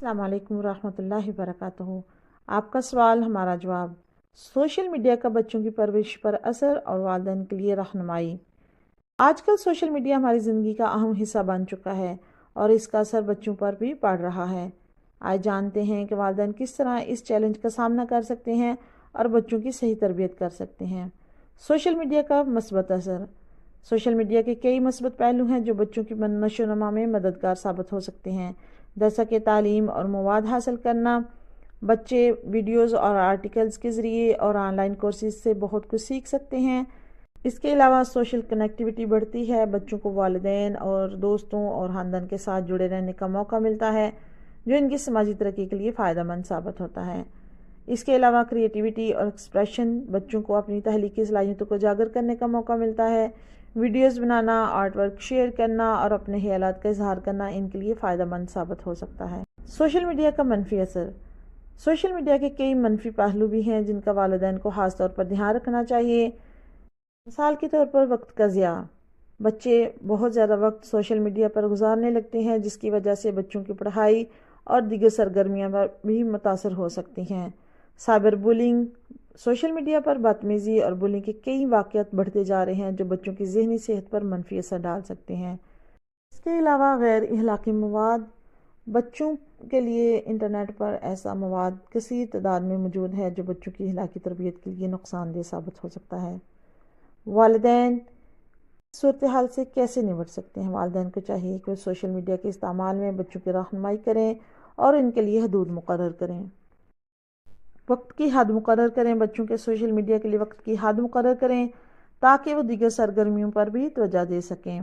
السلام علیکم ورحمۃ اللہ وبرکاتہ۔ آپ کا سوال ہمارا جواب۔ سوشل میڈیا کا بچوں کی پرورش پر اثر اور والدین کے لیے رہنمائی۔ آج کل سوشل میڈیا ہماری زندگی کا اہم حصہ بن چکا ہے اور اس کا اثر بچوں پر بھی پڑ رہا ہے۔ آج جانتے ہیں کہ والدین کس طرح اس چیلنج کا سامنا کر سکتے ہیں اور بچوں کی صحیح تربیت کر سکتے ہیں۔ سوشل میڈیا کا مثبت اثر۔ سوشل میڈیا کے کئی مثبت پہلو ہیں جو بچوں کی نشو و نما میں مددگار ثابت ہو سکتے ہیں، جیسا کہ تعلیم اور مواد حاصل کرنا۔ بچے ویڈیوز اور آرٹیکلز کے ذریعے اور آن لائن کورسز سے بہت کچھ سیکھ سکتے ہیں۔ اس کے علاوہ سوشل کنیکٹیوٹی بڑھتی ہے، بچوں کو والدین اور دوستوں اور خاندان کے ساتھ جڑے رہنے کا موقع ملتا ہے جو ان کی سماجی ترقی کے لیے فائدہ مند ثابت ہوتا ہے۔ اس کے علاوہ کریٹیوٹی اور ایکسپریشن، بچوں کو اپنی تخلیقی صلاحیتوں کو اجاگر کرنے کا موقع ملتا ہے۔ ویڈیوز بنانا، آرٹ ورک شیئر کرنا اور اپنے خیالات کا اظہار کرنا ان کے لیے فائدہ مند ثابت ہو سکتا ہے۔ سوشل میڈیا کا منفی اثر۔ سوشل میڈیا کے کئی منفی پہلو بھی ہیں جن کا والدین کو خاص طور پر دھیان رکھنا چاہیے۔ مثال کے طور پر وقت کا ضیاع۔ بچے بہت زیادہ وقت سوشل میڈیا پر گزارنے لگتے ہیں جس کی وجہ سے بچوں کی پڑھائی اور دیگر سرگرمیاں بھی متاثر ہو سکتی ہیں۔ Cyber bullying. سوشل میڈیا پر بدتمیزی اور بولنگ کے کئی واقعات بڑھتے جا رہے ہیں جو بچوں کی ذہنی صحت پر منفی اثر ڈال سکتے ہیں۔ اس کے علاوہ غیر اخلاقی مواد۔ بچوں کے لیے انٹرنیٹ پر ایسا مواد کثیر تعداد میں موجود ہے جو بچوں کی اخلاقی تربیت کے لیے نقصان دہ ثابت ہو سکتا ہے۔ والدین صورتحال سے کیسے نمٹ سکتے ہیں؟ والدین کو چاہیے کہ وہ سوشل میڈیا کے استعمال میں بچوں کی رہنمائی کریں اور ان کے لیے حدود مقرر کریں۔ وقت کی حد مقرر کریں۔ بچوں کے سوشل میڈیا کے لیے وقت کی حد مقرر کریں تاکہ وہ دیگر سرگرمیوں پر بھی توجہ دے سکیں۔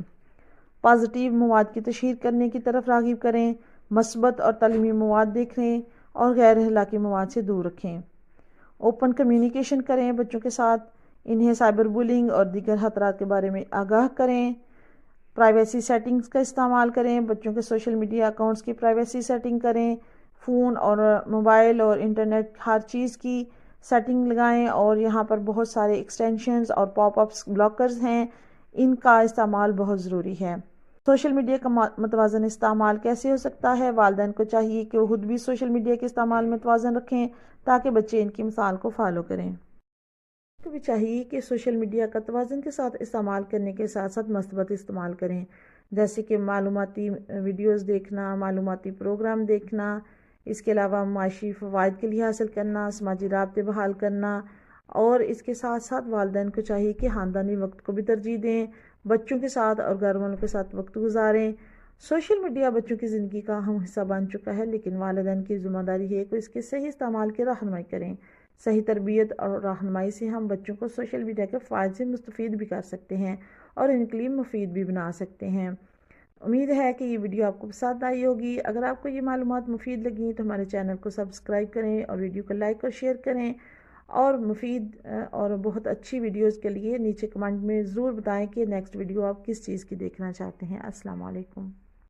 پازیٹیو مواد کی تشہیر کرنے کی طرف راغب کریں۔ مثبت اور تعلیمی مواد دیکھیں اور غیر اخلاقی مواد سے دور رکھیں۔ اوپن کمیونیکیشن کریں بچوں کے ساتھ، انہیں سائبر بولنگ اور دیگر خطرات کے بارے میں آگاہ کریں۔ پرائیویسی سیٹنگز کا استعمال کریں۔ بچوں کے سوشل میڈیا اکاؤنٹس کی پرائیویسی سیٹنگ کریں۔ فون اور موبائل اور انٹرنیٹ ہر چیز کی سیٹنگ لگائیں اور یہاں پر بہت سارے ایکسٹینشنز اور پاپ اپس بلاکرز ہیں، ان کا استعمال بہت ضروری ہے۔ سوشل میڈیا کا متوازن استعمال کیسے ہو سکتا ہے؟ والدین کو چاہیے کہ وہ خود بھی سوشل میڈیا کے استعمال میں توازن رکھیں تاکہ بچے ان کی مثال کو فالو کریں۔ کو بھی چاہیے کہ سوشل میڈیا کا توازن کے ساتھ استعمال کرنے کے ساتھ ساتھ مثبت استعمال کریں، جیسے کہ معلوماتی ویڈیوز دیکھنا، معلوماتی پروگرام دیکھنا، اس کے علاوہ معاشی فوائد کے لیے حاصل کرنا، سماجی رابطے بحال کرنا، اور اس کے ساتھ ساتھ والدین کو چاہیے کہ خاندانی وقت کو بھی ترجیح دیں، بچوں کے ساتھ اور گھر والوں کے ساتھ وقت گزاریں۔ سوشل میڈیا بچوں کی زندگی کا اہم حصہ بن چکا ہے، لیکن والدین کی ذمہ داری ہے کہ اس کے صحیح استعمال کی رہنمائی کریں۔ صحیح تربیت اور رہنمائی سے ہم بچوں کو سوشل میڈیا کے فائدے سے مستفید بھی کر سکتے ہیں اور ان کے لیے مفید بھی بنا سکتے ہیں۔ امید ہے کہ یہ ویڈیو آپ کو پسند آئی ہوگی۔ اگر آپ کو یہ معلومات مفید لگیں تو ہمارے چینل کو سبسکرائب کریں اور ویڈیو کو لائک اور شیئر کریں، اور مفید اور بہت اچھی ویڈیوز کے لیے نیچے کمنٹ میں ضرور بتائیں کہ نیکسٹ ویڈیو آپ کس چیز کی دیکھنا چاہتے ہیں۔ السلام علیکم۔